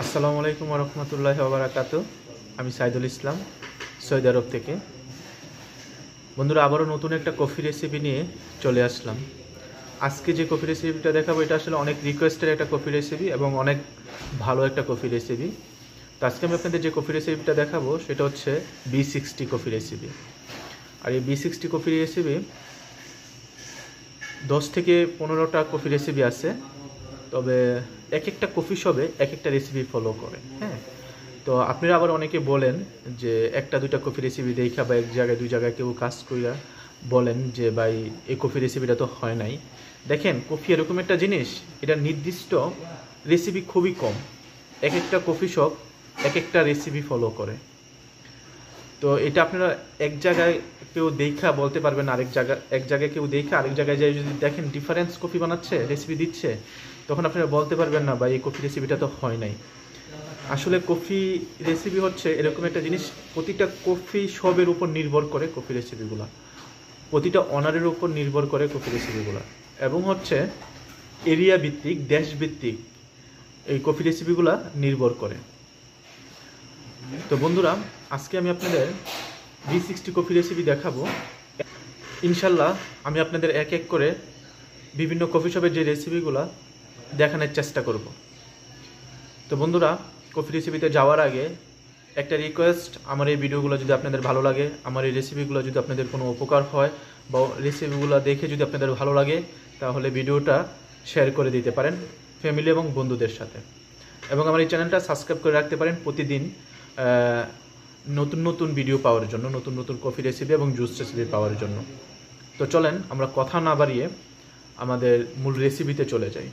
আসসালামু আলাইকুম ওয়া রাহমাতুল্লাহি ওয়া বারাকাতুহু। আমি সাইদুল ইসলাম, সৌদি আরব থেকে। বন্ধুরা, আবারও নতুন একটা কফি রেসিপি নিয়ে চলে আসলাম। আজকে যে কফি রেসিপিটা দেখাবো এটা আসলে অনেক রিকোয়েস্টের একটা কফি রেসিপি এবং অনেক ভালো একটা কফি রেসিপি। তো আজকে আমি আপনাদের যে কফি রেসিপিটা দেখাবো সেটা হচ্ছে V60 কফি রেসিপি। আর এই V60 কফি রেসিপি 10 থেকে 15টা কফি রেসিপি আছে, তবে এক একটা কফি শপে এক একটা রেসিপি ফলো করে। হ্যাঁ, তো আপনারা আবার অনেকে বলেন যে একটা দুইটা কফি রেসিপি দেখা বা এক জায়গায় দুই জায়গায় কেউ কাজ করিয়া বলেন যে ভাই এই কফি রেসিপিটা তো হয় নাই। দেখেন, কফি এরকম একটা জিনিস, এটা নির্দিষ্ট রেসিপি খুবই কম। এক একটা কফি শপ এক একটা রেসিপি ফলো করে। তো এটা আপনারা এক জায়গায় কেউ দেখা বলতে পারবেন, এক জায়গায় কেউ দেখা আরেক জায়গায় যাই যদি দেখেন ডিফারেন্স কফি বানাচ্ছে, রেসিপি দিচ্ছে, তখন আপনারা বলতে পারবেন না বা এই কফি রেসিপিটা তো হয় নাই। আসলে কফি রেসিপি হচ্ছে এরকম একটা জিনিস, প্রতিটা কফি শপের উপর নির্ভর করে কফি রেসিপিগুলো, প্রতিটা অনারের উপর নির্ভর করে কফি রেসিপিগুলো, এবং হচ্ছে এরিয়া ভিত্তিক, দেশ ভিত্তিক এই কফি রেসিপিগুলো নির্ভর করে। তো বন্ধুরা, আজকে আমি আপনাদের V60 কফি রেসিপি দেখাবো। ইনশাল্লাহ আমি আপনাদের এক এক করে বিভিন্ন কফি শপের যে রেসিপিগুলো দেখানোর চেষ্টা করব। তো বন্ধুরা, কফি রেসিপিতে যাওয়ার আগে একটা রিকোয়েস্ট, আমার এই ভিডিওগুলো যদি আপনাদের ভালো লাগে, আমার এই রেসিপিগুলো যদি আপনাদের কোনো উপকার হয় বা রেসিপিগুলো দেখে যদি আপনাদের ভালো লাগে, তাহলে ভিডিওটা শেয়ার করে দিতে পারেন ফ্যামিলি এবং বন্ধুদের সাথে, এবং আমার এই চ্যানেলটা সাবস্ক্রাইব করে রাখতে পারেন প্রতিদিন নতুন নতুন ভিডিও পাওয়ার জন্য, নতুন নতুন কফি রেসিপি এবং জুস রেসিপি পাওয়ার জন্য। তো চলেন আমরা কথা না বাড়িয়ে আমাদের মূল রেসিপিতে চলে যাই।